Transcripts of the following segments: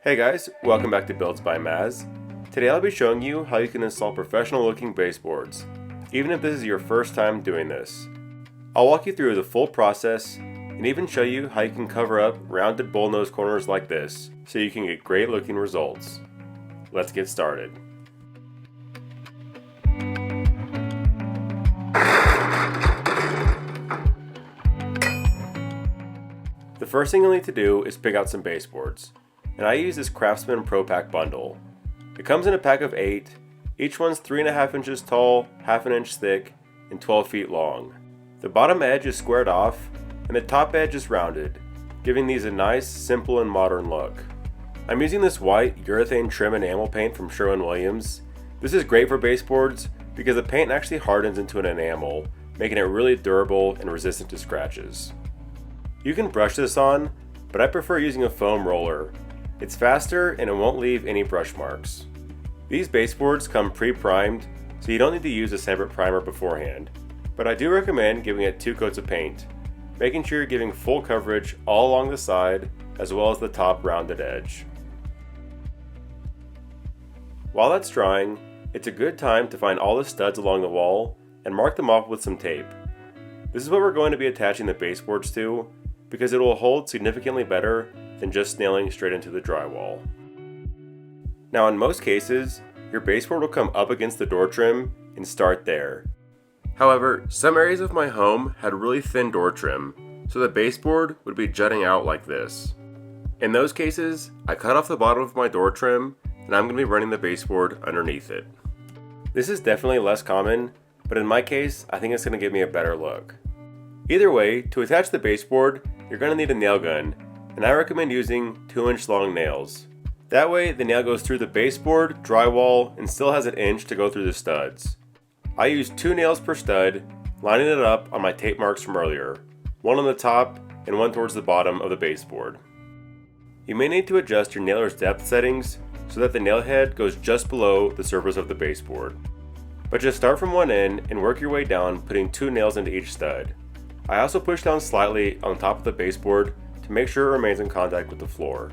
Hey guys, welcome back to Builds by Maz. Today I'll be showing you how you can install professional looking baseboards, even if this is your first time doing this. I'll walk you through the full process and even show you how you can cover up rounded bullnose corners like this so you can get great looking results. Let's get started. The first thing you'll need to do is pick out some baseboards, and I use this Craftsman Pro Pack bundle. It comes in a pack of 8, each one's 3.5 inches tall, half an inch thick, and 12 feet long. The bottom edge is squared off, and the top edge is rounded, giving these a nice, simple, and modern look. I'm using this white urethane trim enamel paint from Sherwin-Williams. This is great for baseboards because the paint actually hardens into an enamel, making it really durable and resistant to scratches. You can brush this on, but I prefer using a foam roller. It's faster and it won't leave any brush marks. These baseboards come pre-primed, so you don't need to use a separate primer beforehand, but I do recommend giving it 2 coats of paint, making sure you're giving full coverage all along the side as well as the top rounded edge. While that's drying, it's a good time to find all the studs along the wall and mark them off with some tape. This is what we're going to be attaching the baseboards to, because it will hold significantly better than just nailing straight into the drywall. Now in most cases, your baseboard will come up against the door trim and start there. However, some areas of my home had really thin door trim, so the baseboard would be jutting out like this. In those cases, I cut off the bottom of my door trim and I'm going to be running the baseboard underneath it. This is definitely less common, but in my case, I think it's going to give me a better look. Either way, to attach the baseboard, you're going to need a nail gun, and I recommend using 2-inch long nails. That way, the nail goes through the baseboard, drywall, and still has an inch to go through the studs. I use 2 nails per stud, lining it up on my tape marks from earlier, one on the top and one towards the bottom of the baseboard. You may need to adjust your nailer's depth settings so that the nail head goes just below the surface of the baseboard. But just start from one end and work your way down, putting 2 nails into each stud. I also push down slightly on top of the baseboard to make sure it remains in contact with the floor.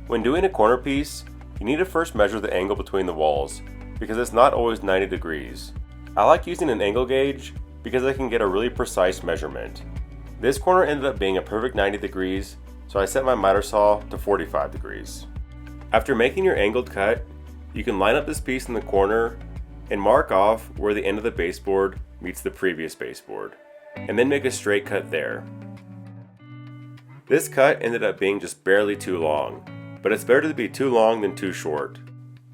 When doing a corner piece, you need to first measure the angle between the walls, because it's not always 90 degrees. I like using an angle gauge because I can get a really precise measurement. This corner ended up being a perfect 90 degrees, so I set my miter saw to 45 degrees. After making your angled cut, you can line up this piece in the corner and mark off where the end of the baseboard meets the previous baseboard, and then make a straight cut there. This cut ended up being just barely too long, but it's better to be too long than too short.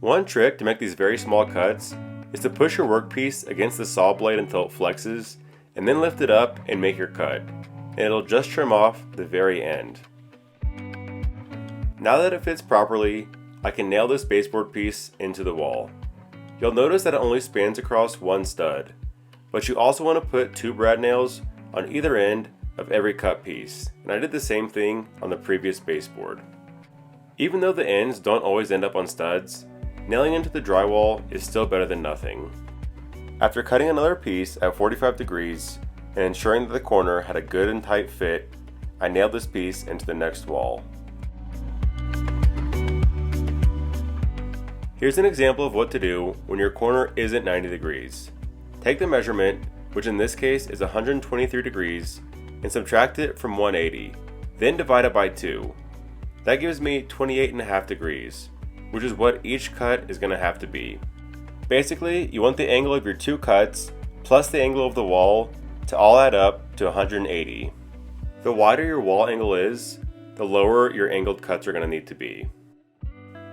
One trick to make these very small cuts is to push your workpiece against the saw blade until it flexes, and then lift it up and make your cut, and it'll just trim off the very end. Now that it fits properly, I can nail this baseboard piece into the wall. You'll notice that it only spans across one stud, but you also want to put 2 brad nails on either end of every cut piece, and I did the same thing on the previous baseboard. Even though the ends don't always end up on studs, nailing into the drywall is still better than nothing. After cutting another piece at 45 degrees and ensuring that the corner had a good and tight fit, I nailed this piece into the next wall. Here's an example of what to do when your corner isn't 90 degrees. Take the measurement, which in this case is 123 degrees, and subtract it from 180, then divide it by 2. That gives me 28.5 degrees, which is what each cut is going to have to be. Basically, you want the angle of your 2 cuts plus the angle of the wall to all add up to 180. The wider your wall angle is, the lower your angled cuts are going to need to be.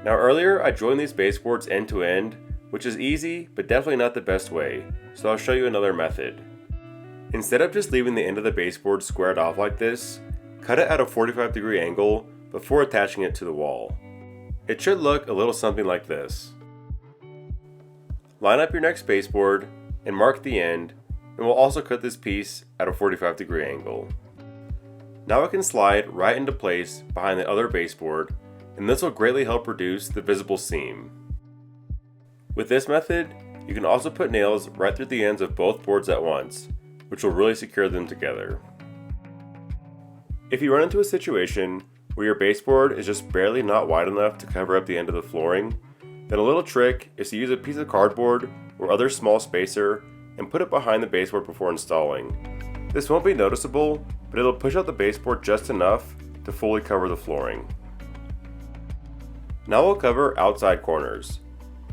Now earlier I joined these baseboards end to end, which is easy but definitely not the best way, so I'll show you another method. Instead of just leaving the end of the baseboard squared off like this, cut it at a 45-degree angle before attaching it to the wall. It should look a little something like this. Line up your next baseboard and mark the end, and we'll also cut this piece at a 45-degree angle. Now it can slide right into place behind the other baseboard, and this will greatly help reduce the visible seam. With this method, you can also put nails right through the ends of both boards at once, which will really secure them together. If you run into a situation where your baseboard is just barely not wide enough to cover up the end of the flooring, then a little trick is to use a piece of cardboard or other small spacer and put it behind the baseboard before installing. This won't be noticeable, but it'll push out the baseboard just enough to fully cover the flooring. Now we'll cover outside corners.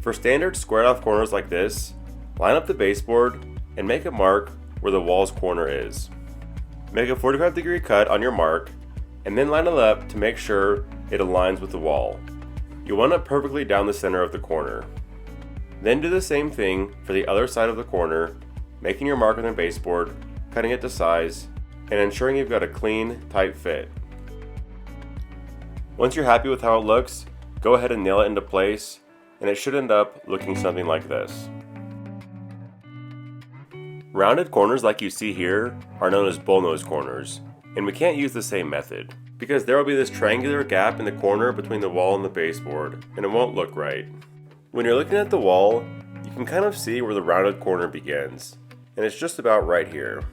For standard squared off corners like this, line up the baseboard and make a mark where the wall's corner is. Make a 45-degree cut on your mark and then line it up to make sure it aligns with the wall. You'll want it perfectly down the center of the corner. Then do the same thing for the other side of the corner, making your mark on the baseboard, cutting it to size, and ensuring you've got a clean, tight fit. Once you're happy with how it looks, go ahead and nail it into place, and it should end up looking something like this. Rounded corners like you see here are known as bullnose corners, and we can't use the same method, because there will be this triangular gap in the corner between the wall and the baseboard, and it won't look right. When you're looking at the wall, you can kind of see where the rounded corner begins, and it's just about right here.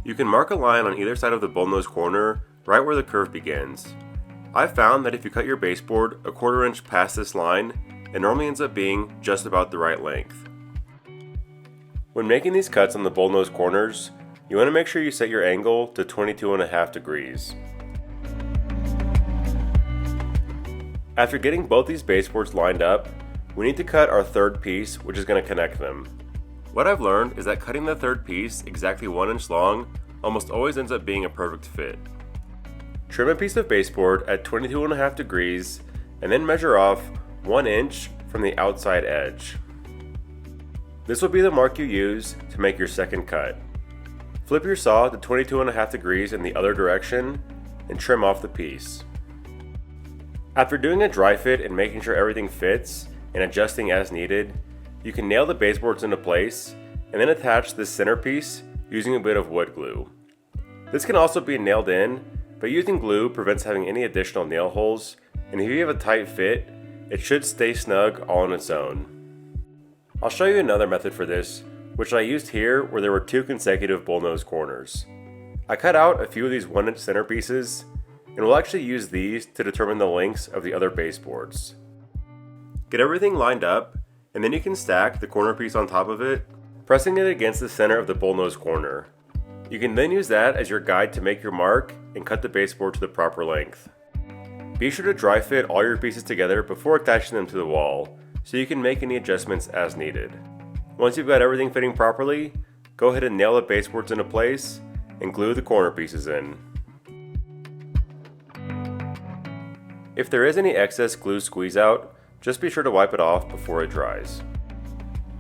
You can mark a line on either side of the bullnose corner right where the curve begins. I've found that if you cut your baseboard a 1/4 inch past this line, it normally ends up being just about the right length. When making these cuts on the bullnose corners, you want to make sure you set your angle to 22.5 degrees. After getting both these baseboards lined up, we need to cut our third piece, which is going to connect them. What I've learned is that cutting the third piece exactly 1 inch long almost always ends up being a perfect fit. Trim a piece of baseboard at 22.5 degrees and then measure off 1 inch from the outside edge. This will be the mark you use to make your second cut. Flip your saw to 22.5 degrees in the other direction and trim off the piece. After doing a dry fit and making sure everything fits and adjusting as needed, you can nail the baseboards into place and then attach this centerpiece using a bit of wood glue. This can also be nailed in, but using glue prevents having any additional nail holes, and if you have a tight fit, it should stay snug all on its own. I'll show you another method for this, which I used here where there were 2 consecutive bullnose corners. I cut out a few of these 1 inch centerpieces, and we'll actually use these to determine the lengths of the other baseboards. Get everything lined up, and then you can stack the corner piece on top of it, pressing it against the center of the bullnose corner. You can then use that as your guide to make your mark and cut the baseboard to the proper length. Be sure to dry fit all your pieces together before attaching them to the wall, so you can make any adjustments as needed. Once you've got everything fitting properly, go ahead and nail the baseboards into place and glue the corner pieces in. If there is any excess glue squeeze out, just be sure to wipe it off before it dries.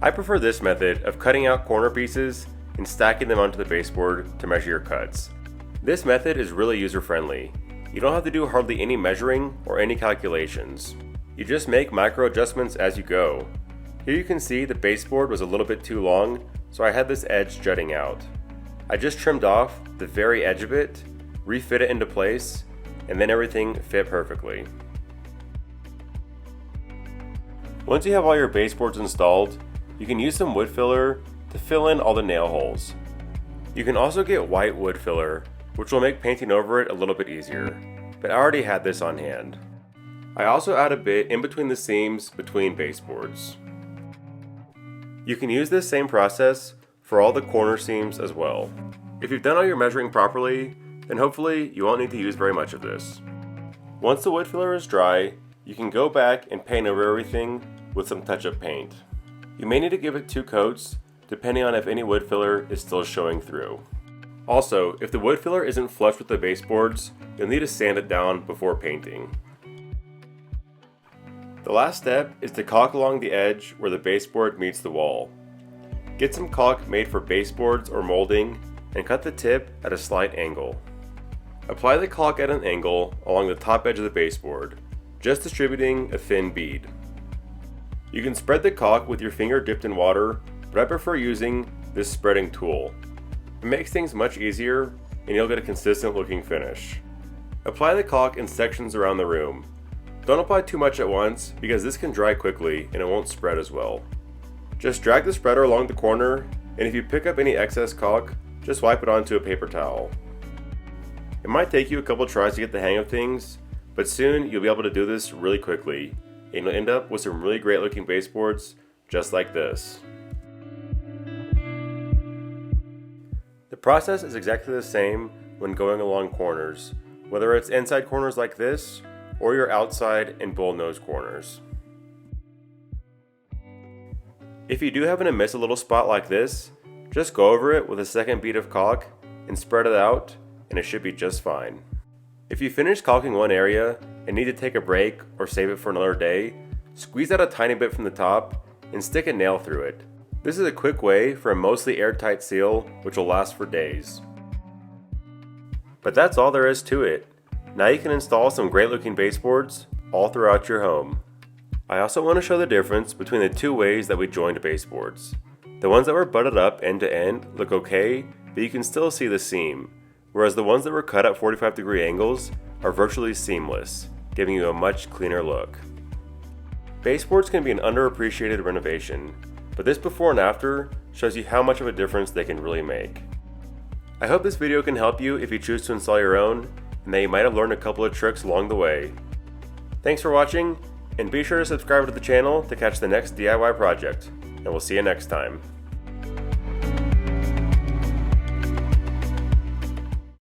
I prefer this method of cutting out corner pieces and stacking them onto the baseboard to measure your cuts. This method is really user-friendly. You don't have to do hardly any measuring or any calculations. You just make micro adjustments as you go. Here you can see the baseboard was a little bit too long, so I had this edge jutting out. I just trimmed off the very edge of it, refit it into place, and then everything fit perfectly. Once you have all your baseboards installed, you can use some wood filler to fill in all the nail holes. You can also get white wood filler, which will make painting over it a little bit easier, but I already had this on hand. I also add a bit in between the seams between baseboards. You can use this same process for all the corner seams as well. If you've done all your measuring properly, then hopefully you won't need to use very much of this. Once the wood filler is dry, you can go back and paint over everything with some touch-up paint. You may need to give it 2 coats, depending on if any wood filler is still showing through. Also, if the wood filler isn't flush with the baseboards, you'll need to sand it down before painting. The last step is to caulk along the edge where the baseboard meets the wall. Get some caulk made for baseboards or molding and cut the tip at a slight angle. Apply the caulk at an angle along the top edge of the baseboard, just distributing a thin bead. You can spread the caulk with your finger dipped in water, but I prefer using this spreading tool. It makes things much easier and you'll get a consistent looking finish. Apply the caulk in sections around the room. Don't apply too much at once because this can dry quickly and it won't spread as well. Just drag the spreader along the corner, and if you pick up any excess caulk, just wipe it onto a paper towel. It might take you a couple tries to get the hang of things, but soon you'll be able to do this really quickly, and you'll end up with some really great looking baseboards just like this. The process is exactly the same when going along corners, whether it's inside corners like this or your outside and bullnose corners. If you do happen to miss a little spot like this, just go over it with a second bead of caulk and spread it out, and it should be just fine. If you finish caulking one area and need to take a break or save it for another day, squeeze out a tiny bit from the top and stick a nail through it. This is a quick way for a mostly airtight seal which will last for days. But that's all there is to it. Now you can install some great looking baseboards all throughout your home. I also want to show the difference between the two ways that we joined baseboards. The ones that were butted up end to end look okay, but you can still see the seam, whereas the ones that were cut at 45-degree angles are virtually seamless, giving you a much cleaner look. Baseboards can be an underappreciated renovation, but this before and after shows you how much of a difference they can really make. I hope this video can help you if you choose to install your own, and that you might have learned a couple of tricks along the way. Thanks for watching, and be sure to subscribe to the channel to catch the next DIY project, and we'll see you next time.